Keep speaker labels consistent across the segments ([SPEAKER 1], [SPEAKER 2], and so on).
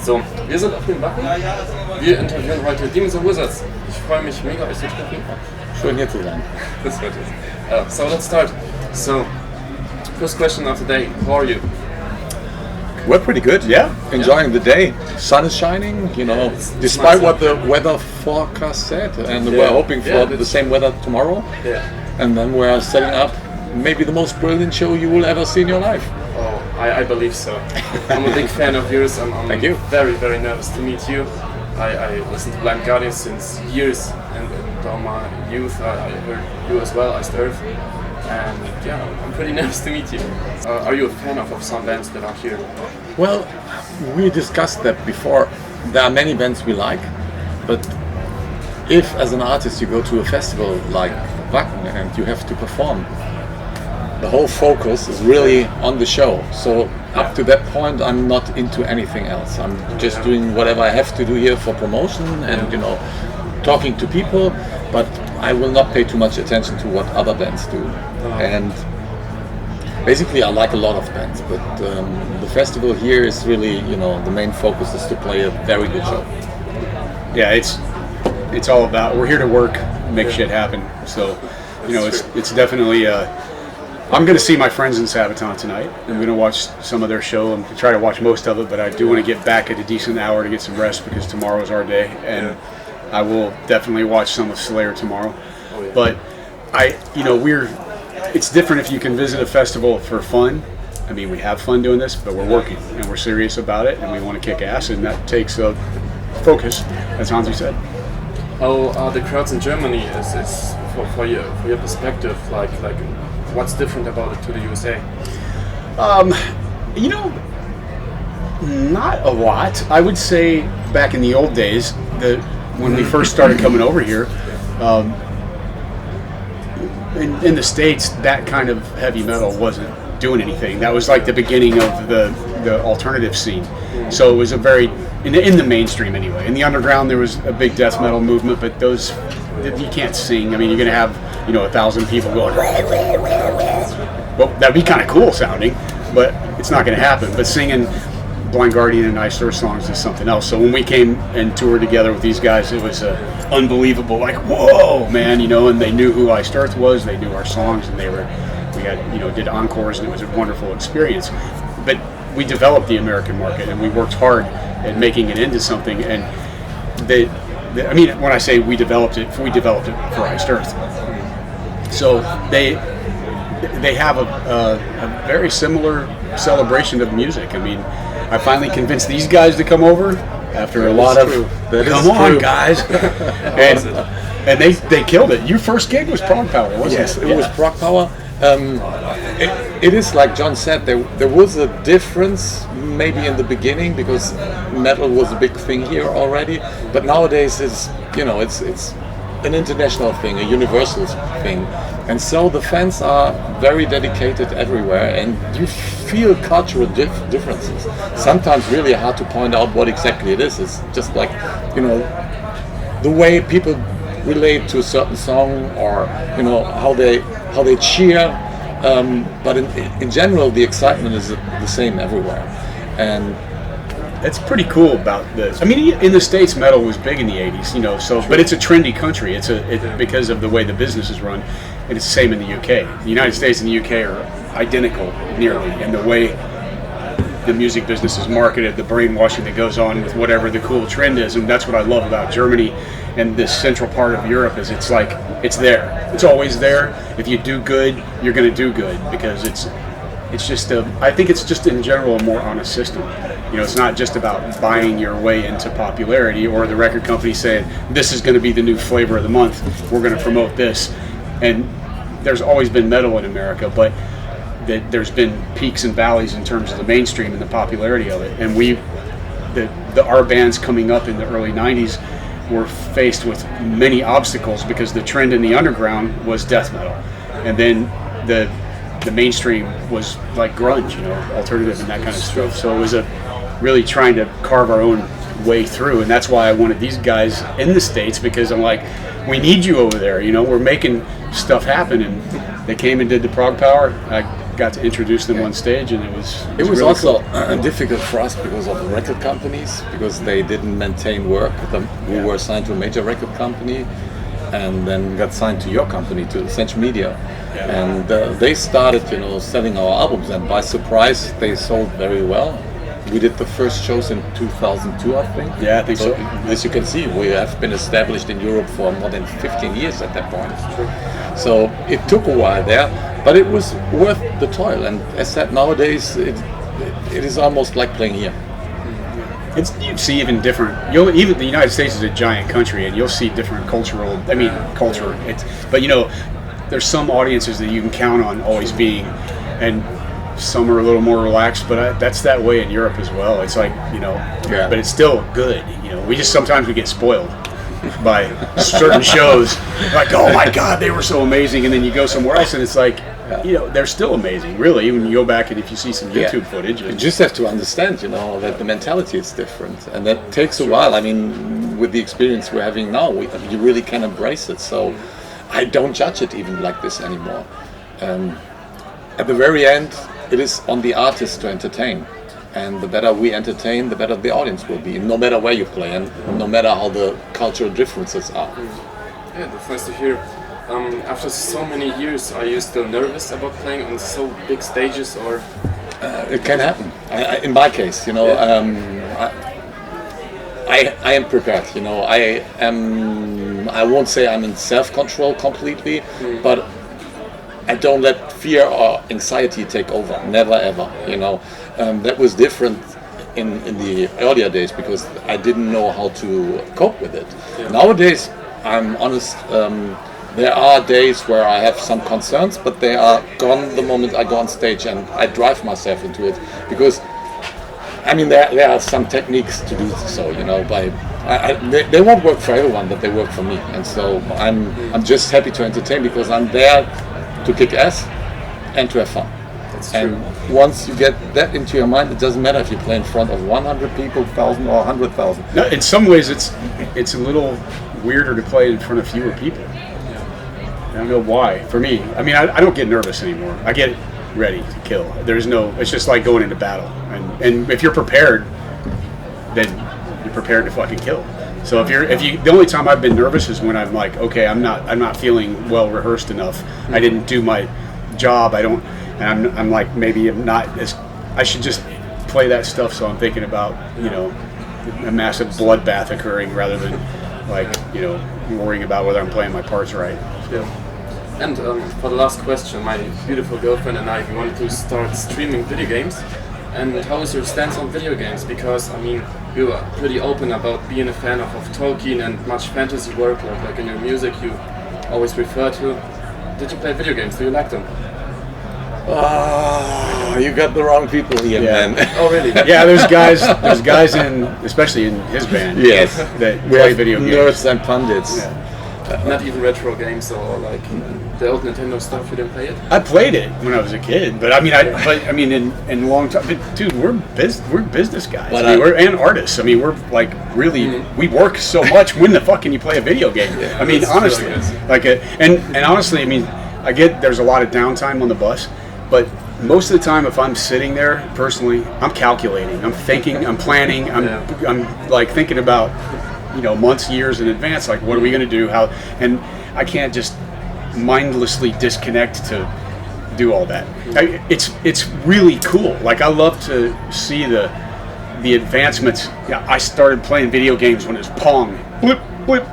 [SPEAKER 1] So, wir sind auf dem Wacken. Wir interviewen heute Diesmal. Ich freue mich mega, euch zu treffen.
[SPEAKER 2] Schön hier zu sein.
[SPEAKER 1] Das wird es. So let's start. So, first question of the day. How are you?
[SPEAKER 2] We're pretty good, yeah. Enjoying the day. Sun is shining, you know, despite what the weather forecast said. And we're hoping for the same weather tomorrow.
[SPEAKER 1] Yeah.
[SPEAKER 2] And then we're setting up maybe the most brilliant show you will ever see in your life.
[SPEAKER 1] Oh, I believe so. I'm a big fan of yours. I'm
[SPEAKER 2] Thank you.
[SPEAKER 1] Very, very nervous to meet you. I listened to Blind Guardian since years, and all my youth I heard you as well, I Earth. And yeah, I'm pretty nervous to meet you. Are you a fan of some bands that are here?
[SPEAKER 2] Well, we discussed that before. There are many bands we like, but if as an artist you go to a festival like Wacken and you have to perform, the whole focus is really on the show. So up to that point I'm not into anything else. I'm just doing whatever I have to do here for promotion and, you know, talking to people, but I will not pay too much attention to what other bands do. And basically I like a lot of bands, but the festival here is really, you know, the main focus is to play a very good show.
[SPEAKER 3] Yeah, it's all about, we're here to work, make shit happen. So, you know, it's definitely I'm going to see my friends in Sabaton tonight. I'm going to watch some of their show. I'm going to try to watch most of it, but I do want to get back at a decent hour to get some rest because tomorrow is our day. And I will definitely watch some of Slayer tomorrow.
[SPEAKER 1] Oh, yeah.
[SPEAKER 3] But it's different if you can visit a festival for fun. I mean, we have fun doing this, but we're working and we're serious about it and we want to kick ass, and that takes a focus, as Hansi said.
[SPEAKER 1] How are the crowds in Germany is for your perspective, like what's different about it to the USA?
[SPEAKER 3] You know, not a lot. I would say back in the old days, when we first started coming over here, in the States, that kind of heavy metal wasn't doing anything. That was like the beginning of the alternative scene. So it was a very, in the mainstream anyway. In the underground, there was a big death metal movement, but those, you can't sing. I mean, you're going to have, 1,000 people going, well, that'd be kind of cool sounding, but it's not going to happen. But singing Blind Guardian and Ice Earth songs is something else. So when we came and toured together with these guys, it was unbelievable, like, whoa, man, and they knew who Ice Earth was, they knew our songs, and we had, did encores, and it was a wonderful experience. But we developed the American market, and we worked hard at making it into something, and when I say we developed it for Ice Earth. So they have a very similar celebration of music. I mean, I finally convinced these guys to come over after a lot of come on guys, and they killed it. Your first gig was Prog Power, wasn't
[SPEAKER 2] yes,
[SPEAKER 3] it?
[SPEAKER 2] It was Prog Power. It is like John said. There was a difference maybe in the beginning because metal was a big thing here already, but nowadays it's an international thing, a universal thing, and so the fans are very dedicated everywhere, and you feel cultural differences. Sometimes really hard to point out what exactly it is. It's just like, the way people relate to a certain song, or how they cheer. But in general, the excitement is the same everywhere, and
[SPEAKER 3] it's pretty cool about this. I mean, in the States, metal was big in the '80s, but it's a trendy country. It's because of the way the business is run, and it's the same in the UK. The United States and the UK are identical nearly in the way the music business is marketed, the brainwashing that goes on with whatever the cool trend is, and that's what I love about Germany and this central part of Europe is it's like it's there. It's always there. If you do good, you're going to do good because it's just I think it's just in general a more honest system. It's not just about buying your way into popularity or the record company saying this is going to be the new flavor of the month. We're going to promote this, and there's always been metal in America, but there's been peaks and valleys in terms of the mainstream and the popularity of it. And our bands coming up in the early '90s were faced with many obstacles because the trend in the underground was death metal, and then the mainstream was like grunge, alternative and that kind of stuff. So it was really trying to carve our own way through, and that's why I wanted these guys in the States, because I'm like, we need you over there. We're making stuff happen, and they came and did the Prog Power. I got to introduce them on stage, and it was
[SPEAKER 2] It was
[SPEAKER 3] really
[SPEAKER 2] also
[SPEAKER 3] cool.
[SPEAKER 2] difficult for us because of the record companies, because they didn't maintain work. We were signed to a major record company, and then got signed to your company, to Central Media. And they started, selling our albums, and by surprise, they sold very well. We did the first shows in 2002, I think.
[SPEAKER 3] Yeah, I think so.
[SPEAKER 2] As you can see, we have been established in Europe for more than 15 years at that point. So it took a while there, but it was worth the toil. And as said, nowadays it is almost like playing here.
[SPEAKER 3] You see even different. Even the United States is a giant country, and you'll see different cultural. Culture. But there's some audiences that you can count on always being, and some are a little more relaxed. But that's that way in Europe as well. It's like but it's still good. We just sometimes we get spoiled by certain shows. Like, oh my God, they were so amazing, and then you go somewhere else, and it's like. They're still amazing, really. When you go back and if you see some YouTube footage,
[SPEAKER 2] you just have to understand, that the mentality is different, and that takes a while. I mean, with the experience we're having now, you really can embrace it. So I don't judge it even like this anymore. At the very end, it is on the artist to entertain, and the better we entertain, the better the audience will be, no matter where you play and no matter how the cultural differences are.
[SPEAKER 1] Yeah, that's nice to hear. After so many years, are you still nervous about playing on so big stages, or?
[SPEAKER 2] It can happen. In my case, I am prepared. I won't say I'm in self-control completely, but I don't let fear or anxiety take over. Never ever. That was different in the earlier days because I didn't know how to cope with it. Nowadays, I'm honest. There are days where I have some concerns, but they are gone the moment I go on stage, and I drive myself into it because, there are some techniques to do so. They won't work for everyone, but they work for me, and so I'm just happy to entertain because I'm there to kick ass and to have fun.
[SPEAKER 1] That's
[SPEAKER 2] and
[SPEAKER 1] true.
[SPEAKER 2] Once you get that into your mind, it doesn't matter if you play in front of 100 people, 1,000 or 100,000.
[SPEAKER 3] No, in some ways, it's a little weirder to play in front of fewer people. I don't know why. For me, I don't get nervous anymore. I get ready to kill. It's just like going into battle. And if you're prepared, then you're prepared to fucking kill. So the only time I've been nervous is when I'm like, okay, I'm not feeling well rehearsed enough. I didn't do my job. I'm like, maybe I'm not as, I should just play that stuff. So I'm thinking about, a massive bloodbath occurring rather than worrying about whether I'm playing my parts right.
[SPEAKER 1] Yeah. And for the last question, my beautiful girlfriend and I, we wanted to start streaming video games. And how is your stance on video games? Because you are pretty open about being a fan of Tolkien and much fantasy work, like in your music you always refer to. Did you play video games? Do you like them?
[SPEAKER 2] You got the wrong people here, man.
[SPEAKER 1] Oh, really?
[SPEAKER 3] Yeah, there's guys especially in his band.
[SPEAKER 2] Yes,
[SPEAKER 3] that play video games.
[SPEAKER 2] Nerds and pundits.
[SPEAKER 1] Yeah. Not even retro games or like the old Nintendo stuff. You didn't play it?
[SPEAKER 3] I played it when I was a kid, but in a long time. But dude, we're business guys. And artists. We're like really we work so much. When the fuck can you play a video game? Honestly, and honestly, I get there's a lot of downtime on the bus, but most of the time, if I'm sitting there personally, I'm calculating, I'm thinking, I'm planning, I'm like thinking about. Months, years in advance, like what are we going to do, and I can't just mindlessly disconnect to do all that. It's really cool. Like I love to see the advancements. I started playing video games when it was Pong. Blip, blip.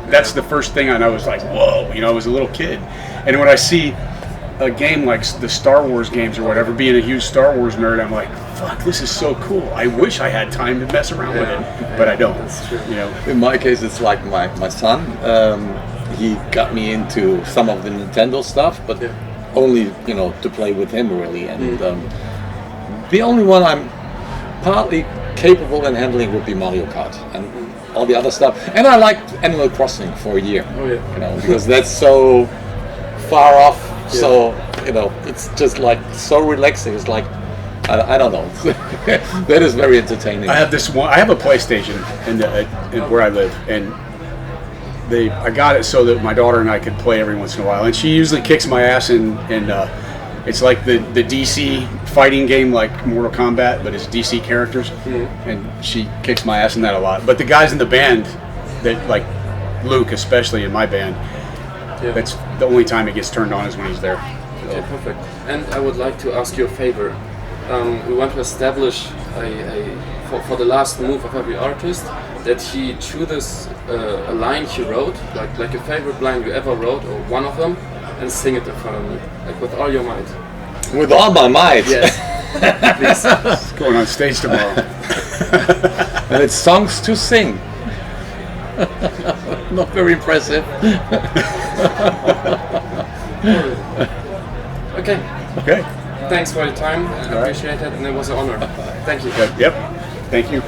[SPEAKER 3] That's the first thing, and I was like, whoa. I was a little kid, and when I see a game like the Star Wars games or whatever, being a huge Star Wars nerd, I'm like, fuck, this is so cool. I wish I had time to mess around with it, but I don't.
[SPEAKER 1] That's true.
[SPEAKER 2] In my case, it's like my son. He got me into some of the Nintendo stuff, but only to play with him really. And the only one I'm partly capable in handling would be Mario Kart and all the other stuff. And I liked Animal Crossing for a year.
[SPEAKER 1] Oh yeah.
[SPEAKER 2] Because that's so far off. So it's just like so relaxing. It's like I don't know. That is very entertaining.
[SPEAKER 3] I have a PlayStation in where I live, and I got it so that my daughter and I could play every once in a while. And she usually kicks my ass in It's like the DC fighting game, like Mortal Kombat, but it's DC characters, and she kicks my ass in that a lot. But the guys in the band, that like Luke, especially in my band, that's the only time it gets turned on is when he's there.
[SPEAKER 1] Okay, perfect. And I would like to ask you a favor. We want to establish for the last move of every artist that he chooses a line he wrote, like a favorite line you ever wrote, or one of them, and sing it in front of me, like with all your might.
[SPEAKER 2] With all my might.
[SPEAKER 1] Yes. Please.
[SPEAKER 3] It's going on stage tomorrow.
[SPEAKER 2] And it's songs to sing. Not very impressive.
[SPEAKER 1] Okay.
[SPEAKER 3] Okay.
[SPEAKER 1] Thanks for your time. I appreciate it, and it was an honor. Thank you.
[SPEAKER 3] Yep. Thank you.